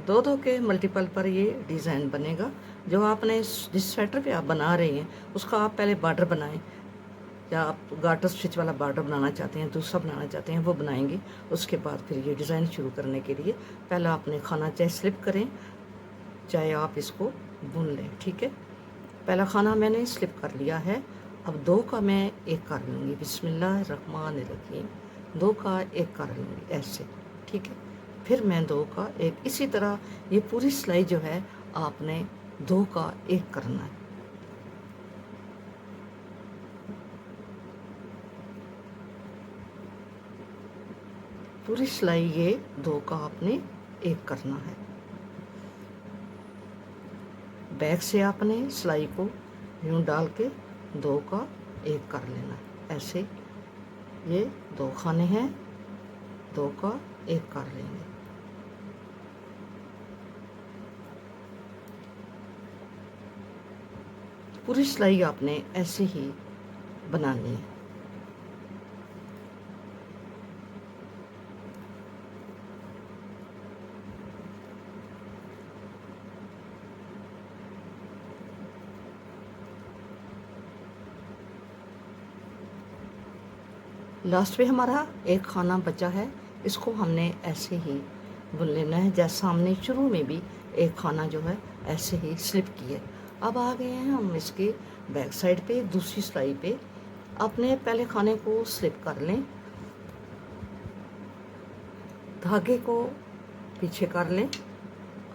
दो दो के मल्टीपल पर ये डिज़ाइन बनेगा। जो आपने जिस स्वेटर पे आप बना रहे हैं उसका आप पहले बॉर्डर बनाएं, या आप गार्टर स्टिच वाला बॉर्डर बनाना चाहते हैं, दूसरा बनाना चाहते हैं, वो बनाएंगे। उसके बाद फिर ये डिज़ाइन शुरू करने के लिए पहला आपने खाना चाहे स्लिप करें चाहे आप इसको बुन लें, ठीक है। पहला खाना मैंने स्लिप कर लिया है। अब दो का मैं एक कर लूँगी, बिस्मिल्लाहिर्रहमानिर्रहीम। दो का एक कर लूँगी ऐसे, ठीक है। फिर मैं दो का एक, इसी तरह ये पूरी सिलाई जो है आपने दो का एक करना है। पूरी सिलाई ये दो का आपने एक करना है। बैक से आपने सिलाई को यूं डाल के दो का एक कर लेना है ऐसे। ये दो खाने हैं, दो का एक कर लेंगे। पूरी सिलाई आपने ऐसे ही बनानी है। लास्ट में हमारा एक खाना बचा है, इसको हमने ऐसे ही बुन लेना है जैसा हमने शुरू में भी एक खाना जो है ऐसे ही स्लिप किए। अब आ गए हैं हम इसके बैक साइड पे, दूसरी सिलाई पे। अपने पहले खाने को स्लिप कर लें, धागे को पीछे कर लें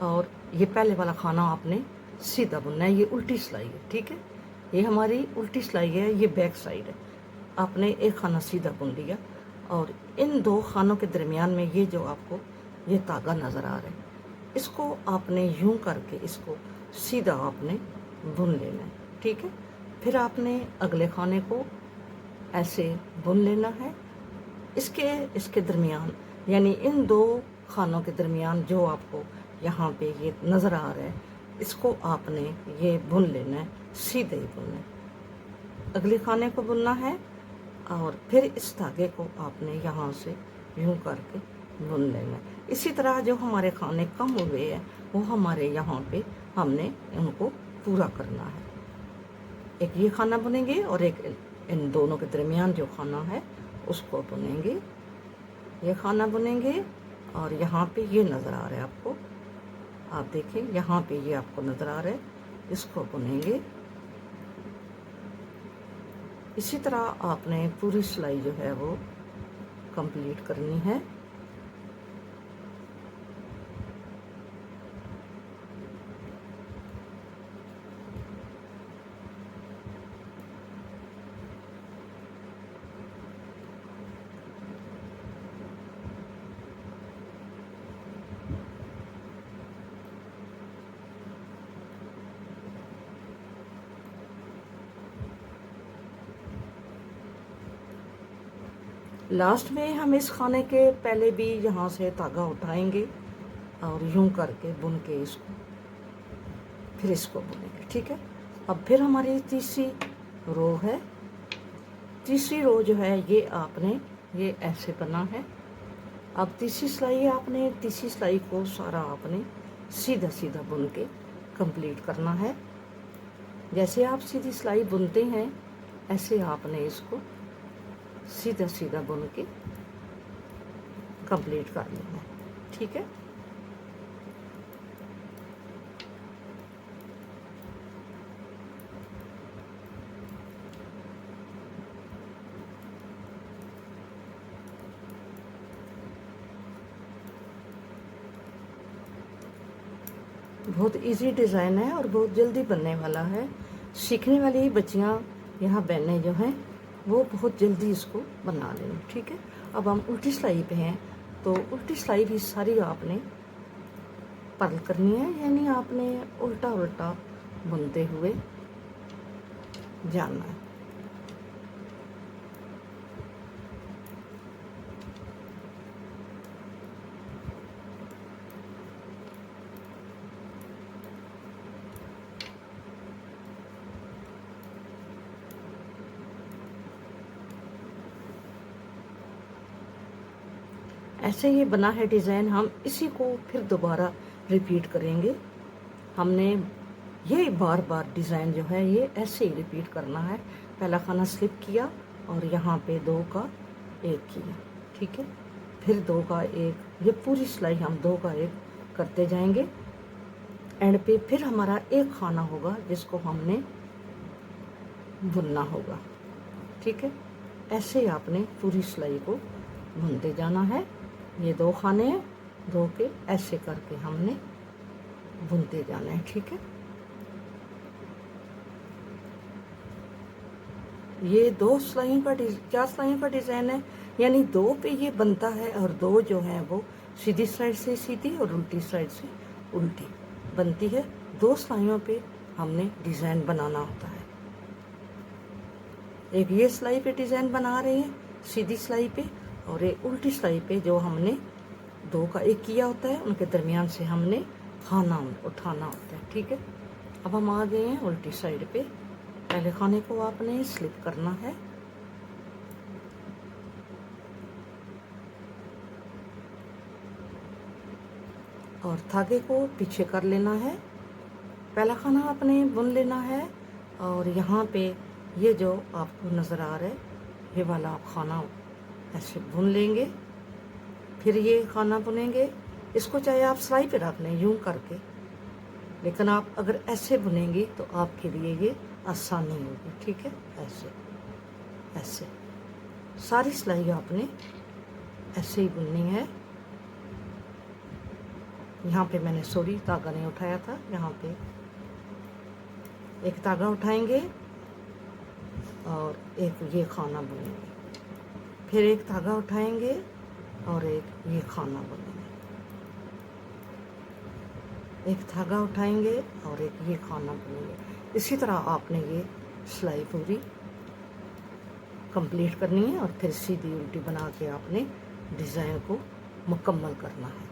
और ये पहले वाला खाना आपने सीधा बुनना है। ये उल्टी सिलाई है, ठीक है। ये हमारी उल्टी सिलाई है, ये बैक साइड है। आपने एक खाना सीधा बुन लिया और इन दो खानों के दरमियान में ये जो आपको ये धागा नज़र आ रहा है, इसको आपने यूं करके इसको सीधा आपने बुन लेना है, ठीक है। फिर आपने अगले खाने को ऐसे बुन लेना है। इसके दरमियान, यानी इन दो खानों के दरमियान जो आपको यहाँ पे ये नज़र आ रहा है, इसको आपने ये बुन लेना है, सीधे ही बुनना है। अगले खाने को बुनना है और फिर इस धागे को आपने यहाँ से यूं करके बुन लेना है। इसी तरह जो हमारे खाने कम हुए हैं वो हमारे यहाँ पे हमने उनको पूरा करना है। एक ये खाना बुनेंगे और एक इन दोनों के दरमियान जो खाना है उसको बुनेंगे। ये खाना बुनेंगे और यहाँ पे ये नज़र आ रहा है आपको, आप देखें यहाँ पे ये आपको नज़र आ रहा है, इसको बुनेंगे। इसी तरह आपने पूरी सिलाई जो है वो कंप्लीट करनी है। लास्ट में हम इस खाने के पहले भी यहाँ से धागा उठाएंगे और यूं करके बुन के इसको फिर इसको बुनेंगे, ठीक है। अब फिर हमारी तीसरी रो है। तीसरी रो जो है ये आपने ये ऐसे बना है। अब तीसरी सिलाई आपने तीसरी सिलाई को सारा आपने सीधा सीधा बुन के कंप्लीट करना है। जैसे आप सीधी सिलाई बुनते हैं ऐसे आपने इसको सीधा सीधा बुन के कंप्लीट कर लेना है, ठीक है। बहुत इजी डिज़ाइन है और बहुत जल्दी बनने वाला है। सीखने वाली बच्चियां यहाँ बहनें जो हैं वो बहुत जल्दी इसको बना लें, ठीक है। अब हम उल्टी सिलाई पे हैं तो उल्टी सिलाई भी सारी आपने पर्ल करनी है, यानी आपने उल्टा उल्टा बुनते हुए जाना है। ऐसे ये बना है डिज़ाइन। हम इसी को फिर दोबारा रिपीट करेंगे। हमने ये बार बार डिज़ाइन जो है ये ऐसे ही रिपीट करना है। पहला खाना स्लिप किया और यहाँ पे 2 का 1 किया, ठीक है। फिर 2 का 1, ये पूरी सिलाई हम 2 का 1 करते जाएंगे। एंड पे फिर हमारा एक खाना होगा जिसको हमने बुनना होगा, ठीक है। ऐसे ही आपने पूरी सिलाई को बुनते जाना है। ये 2 खाने हैं, 2 के ऐसे करके हमने बुनते जाना है, ठीक है। ये 2 सिलाइयों का 4 सिलाइयों का डिज़ाइन है, यानी 2 पे ये बनता है और 2 जो है वो सीधी साइड से सीधी और उल्टी साइड से उल्टी बनती है। 2 सिलाइयों पे हमने डिज़ाइन बनाना होता है। एक ये सिलाई पे डिज़ाइन बना रहे हैं सीधी सिलाई पे, और एक उल्टी सिलाई पे जो हमने 2 का 1 किया होता है, उनके दरमियान से हमने खाना उठाना होता है, ठीक है। अब हम आ गए हैं उल्टी साइड पे। पहले खाने को आपने स्लिप करना है, और धागे को पीछे कर लेना है। पहला खाना आपने बुन लेना है, और यहाँ पे ये जो आपको नज़र आ रहा है ये वाला आप खाना ऐसे बुन लेंगे। फिर ये खाना बुनेंगे, इसको चाहे आप सिलाई पे रख लें यूं करके, लेकिन आप अगर ऐसे बुनेंगी तो आपके लिए ये आसानी होगी, ठीक है। ऐसे ऐसे सारी सिलाई आपने ऐसे ही बुननी है। यहाँ पे मैंने सॉरी धागा नहीं उठाया था, यहाँ पे एक धागा उठाएंगे और एक ये खाना बुनेंगे, फिर एक धागा उठाएंगे और एक ये खाना बुनेंगे, एक धागा उठाएंगे और एक ये खाना बुनेंगे। इसी तरह आपने ये सिलाई पूरी कंप्लीट करनी है, और फिर सीधी उल्टी बना के आपने डिज़ाइन को मुकम्मल करना है।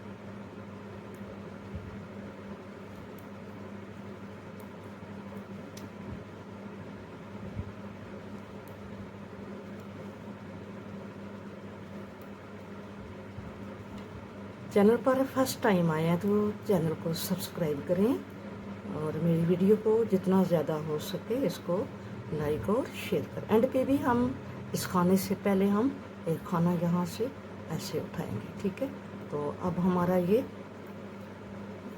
चैनल पर फर्स्ट टाइम आए हैं तो चैनल को सब्सक्राइब करें, और मेरी वीडियो को जितना ज़्यादा हो सके इसको लाइक और शेयर करें। एंड पे भी हम इस खाने से पहले हम एक खाना यहाँ से ऐसे उठाएंगे, ठीक है। तो अब हमारा ये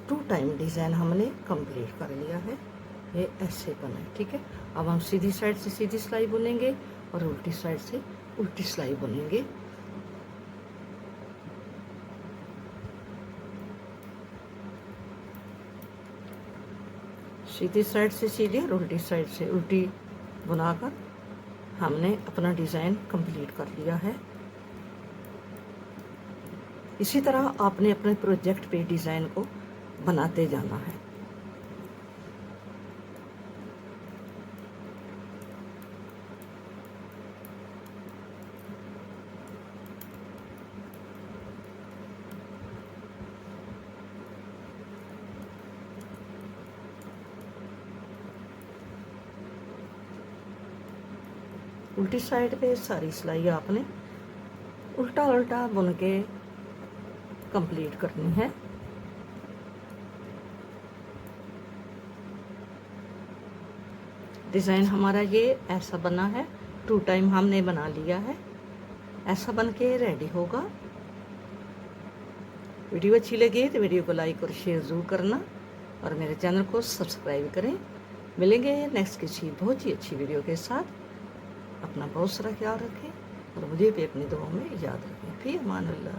2 टाइम डिज़ाइन हमने कंप्लीट कर लिया है। ये ऐसे बना है, ठीक है। अब हम सीधी साइड से सीधी सिलाई बुनेंगे और उल्टी साइड से उल्टी सिलाई बुनेंगे। सीधी साइड से सीधी और उल्टी साइड से उल्टी बुनाकर हमने अपना डिज़ाइन कंप्लीट कर लिया है। इसी तरह आपने अपने प्रोजेक्ट पे डिज़ाइन को बनाते जाना है। उल्टी साइड पे सारी सिलाई आपने उल्टा उल्टा बुन के कंप्लीट करनी है। डिज़ाइन हमारा ये ऐसा बना है, 2 टाइम हमने बना लिया है, ऐसा बन के रेडी होगा। वीडियो अच्छी लगी तो वीडियो को लाइक और शेयर ज़रूर करना, और मेरे चैनल को सब्सक्राइब करें। मिलेंगे नेक्स्ट किसी बहुत ही अच्छी वीडियो के साथ। अपना बहुत सारा ख्याल रखें और मुझे भी अपनी दुआओं में याद रखें। फिर अमान अल्लाह।